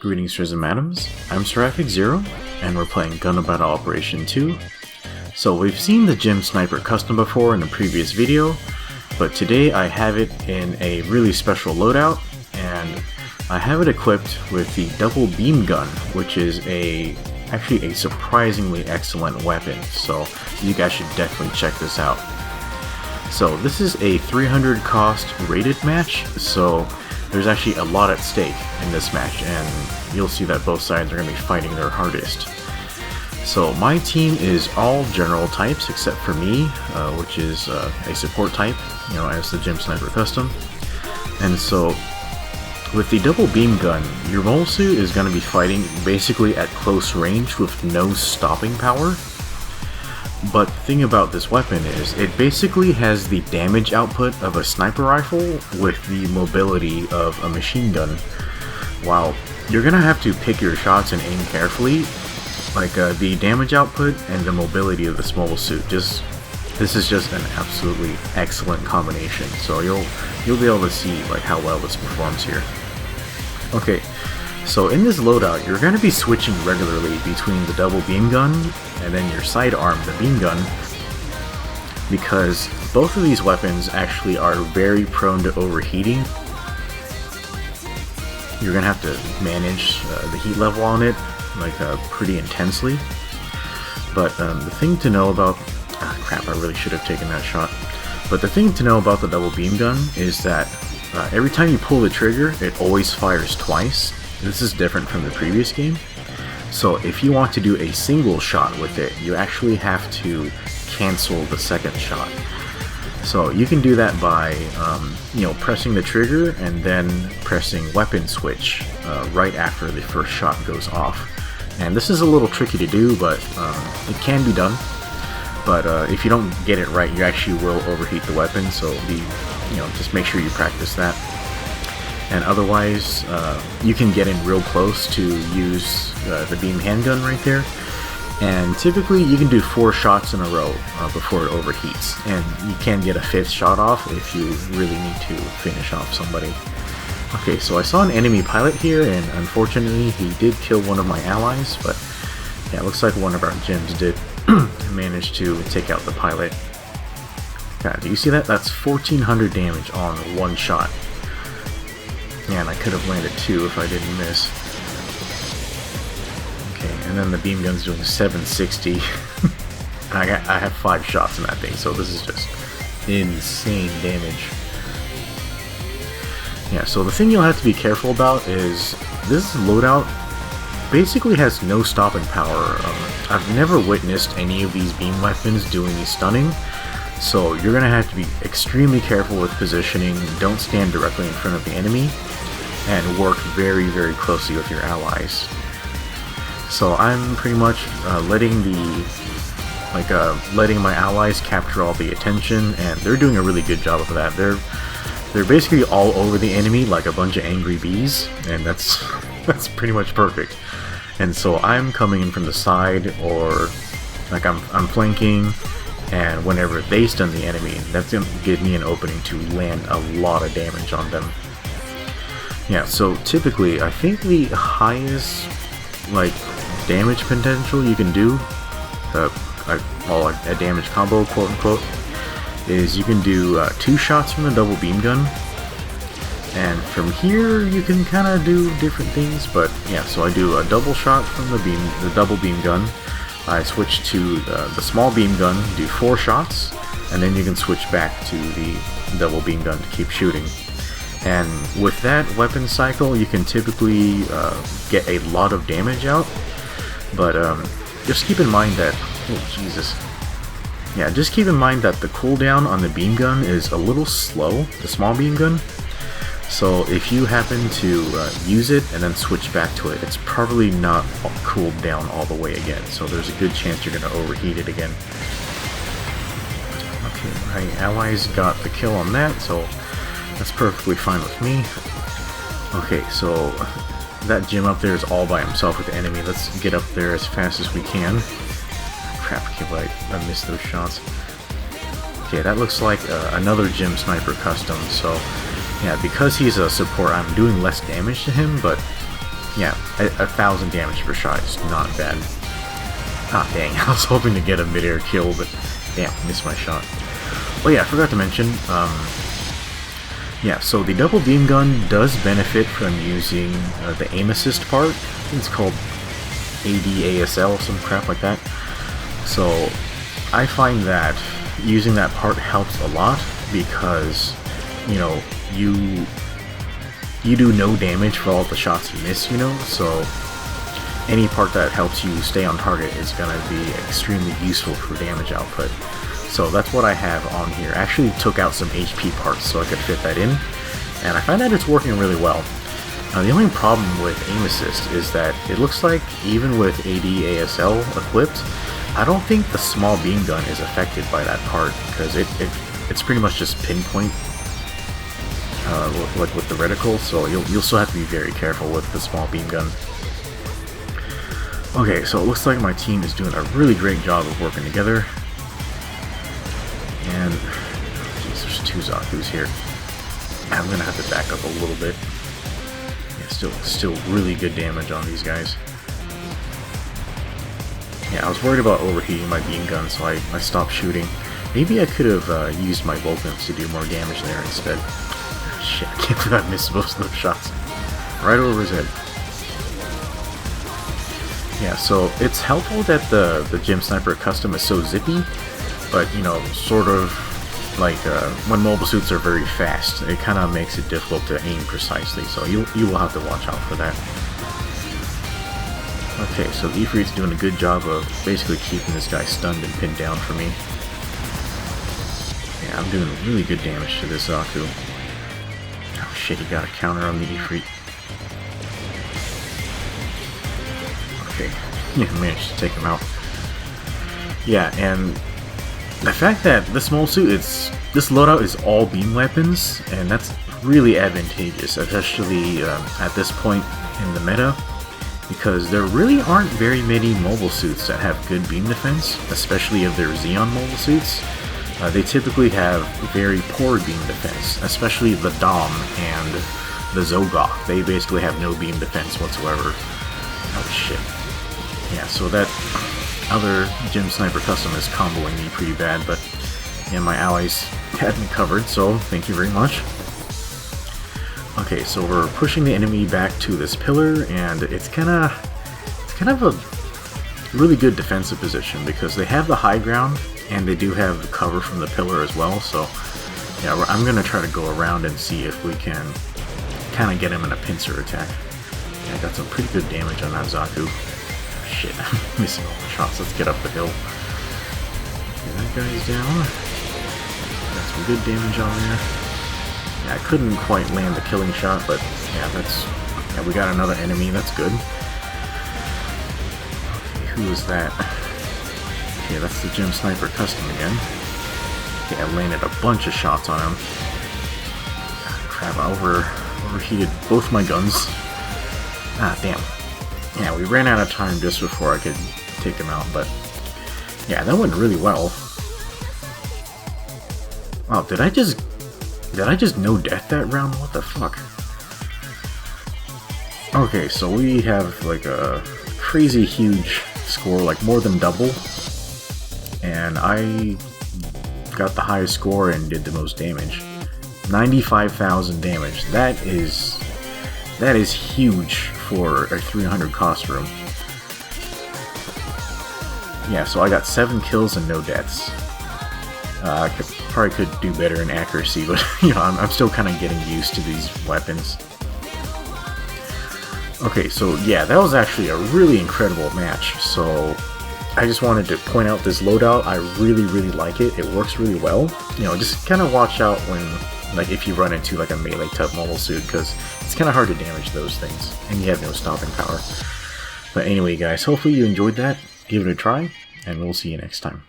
Greetings, Sirs and Madams. I'm Seraphic Zero, and we're playing Gundam Battle Operation 2. So we've seen the Gym Sniper custom before in a previous video, but today I have it in a really special loadout, and I have it equipped with the double beam gun, which is actually a surprisingly excellent weapon, so you guys should definitely check this out. So this is a 300 cost rated match, so there's actually a lot at stake in this match, and you'll see that both sides are going to be fighting their hardest. So my team is all general types except for me, which is a support type, as the Gym Sniper custom. And so with the double beam gun, your mole suit is going to be fighting basically at close range with no stopping power. But the thing about this weapon is it basically has the damage output of a sniper rifle with the mobility of a machine gun. While you're gonna have to pick your shots and aim carefully, like the damage output and the mobility of this mobile suit, this is just an absolutely excellent combination. So you'll be able to see like how well this performs here. Okay. So in this loadout, you're going to be switching regularly between the double beam gun and then your sidearm, the beam gun, because both of these weapons actually are very prone to overheating. You're going to have to manage the heat level on it pretty intensely. But the thing to know about... crap, I really should have taken that shot. But the thing to know about the double beam gun is that every time you pull the trigger, it always fires twice. This is different from the previous game. So if you want to do a single shot with it, you actually have to cancel the second shot. So you can do that by pressing the trigger and then pressing weapon switch right after the first shot goes off. And this is a little tricky to do, but it can be done. But if you don't get it right, you actually will overheat the weapon, so just make sure you practice that. And otherwise, you can get in real close to use the beam handgun right there. And typically you can do 4 shots in a row before it overheats. And you can get a 5th shot off if you really need to finish off somebody. Okay, so I saw an enemy pilot here, and unfortunately he did kill one of my allies, but yeah, it looks like one of our gyms did manage to take out the pilot. God, do you see that? That's 1400 damage on one shot. Yeah, and I could have landed 2 if I didn't miss. Okay, and then the beam gun's doing 760. And I have 5 shots in that thing, so this is just insane damage. Yeah, so the thing you'll have to be careful about is this loadout basically has no stopping power. I've never witnessed any of these beam weapons doing any stunning. So you're going to have to be extremely careful with positioning, don't stand directly in front of the enemy, and work very, very closely with your allies. So I'm pretty much letting my allies capture all the attention, and they're doing a really good job of that. They're basically all over the enemy like a bunch of angry bees, and that's pretty much perfect. And so I'm coming in from the side, or like I'm flanking. And whenever they stun the enemy, that's going to give me an opening to land a lot of damage on them. Yeah, so typically, I think the highest, damage potential you can do, a damage combo, quote unquote, is you can do 2 shots from the double beam gun. And from here, you can kind of do different things, but yeah, so I do a double shot from the double beam gun. I switch to the small beam gun, do 4 shots, and then you can switch back to the double beam gun to keep shooting. And with that weapon cycle, you can typically get a lot of damage out, but just keep in mind that, oh Jesus, yeah, just keep in mind that the cooldown on the beam gun is a little slow, the small beam gun. So if you happen to use it and then switch back to it, it's probably not cooled down all the way again. So there's a good chance you're going to overheat it again. Okay, my allies got the kill on that, so that's perfectly fine with me. Okay, so that gym up there is all by himself with the enemy. Let's get up there as fast as we can. Crap, I missed those shots. Okay, that looks like another Gym Sniper custom, so Yeah, because he's a support, I'm doing less damage to him, but yeah, 1,000 damage per shot is not bad. Ah, dang, I was hoping to get a mid-air kill, but damn, missed my shot. Oh yeah, I forgot to mention, yeah, so the double beam gun does benefit from using the aim assist part. I think it's called ADASL, some crap like that. So I find that using that part helps a lot because, you know, you do no damage for all the shots you miss, you know, so any part that helps you stay on target is going to be extremely useful for damage output. So that's what I have on here. I actually took out some HP parts so I could fit that in, and I find that it's working really well. The only problem with aim assist is that it looks like even with ADASL equipped, I don't think the small beam gun is affected by that part, because it's pretty much just pinpoint like with the reticle, so you'll still have to be very careful with the small beam gun. Okay, so it looks like my team is doing a really great job of working together. And geez, there's 2 Zaku's here. I'm gonna have to back up a little bit. Yeah, still really good damage on these guys. Yeah, I was worried about overheating my beam gun, so I stopped shooting. Maybe I could have used my Vulcans to do more damage there instead. Shit, I can't believe I missed most of those shots. Right over his head. Yeah, so it's helpful that the Gym Sniper Custom is so zippy, but, you know, sort of like when mobile suits are very fast, it kind of makes it difficult to aim precisely, so you will have to watch out for that. Okay, so the Ifrit's doing a good job of basically keeping this guy stunned and pinned down for me. Yeah, I'm doing really good damage to this Zaku. Oh shit, he got a counter on the Ifrit. Okay, yeah, managed to take him out. Yeah, and the fact that this mobile suit, this loadout is all beam weapons, and that's really advantageous, especially at this point in the meta, because there really aren't very many mobile suits that have good beam defense, especially if they're Xeon mobile suits. They typically have very poor beam defense, especially the Dom and the Zogok. They basically have no beam defense whatsoever. Oh shit. Yeah, so that other Gym Sniper Custom is comboing me pretty bad, but yeah, my allies had me covered, so thank you very much. Okay, so we're pushing the enemy back to this pillar, and it's kind of a really good defensive position because they have the high ground and they do have the cover from the pillar as well. So yeah, I'm gonna try to go around and see if we can kind of get him in a pincer attack. Yeah, I got some pretty good damage on that Zaku. Shit, I'm missing all the shots. Let's get up the hill. Okay, that guy's down. Got some good damage on there. Yeah, I couldn't quite land the killing shot, but yeah, we got another enemy. That's good. Okay, who is that? Okay, that's the Gym Sniper Custom again. Okay, I landed a bunch of shots on him. God, crap, I overheated both my guns. Ah, damn. Yeah, we ran out of time just before I could take him out, but yeah, that went really well. Wow, did I just no death that round? What the fuck? Okay, so we have like a crazy huge score, like more than double, and I got the highest score and did the most damage. 95,000 damage. That is huge for a 300 cost room. Yeah, so I got 7 kills and no deaths. I probably could do better in accuracy, but you know, I'm still kind of getting used to these weapons. Okay, so yeah, that was actually a really incredible match. So I just wanted to point out this loadout. I really like it. It works really well. You know, just kind of watch out when, like, if you run into like a melee type mobile suit, because it's kind of hard to damage those things, and you have no stopping power. But anyway, guys, hopefully you enjoyed that. Give it a try, and we'll see you next time.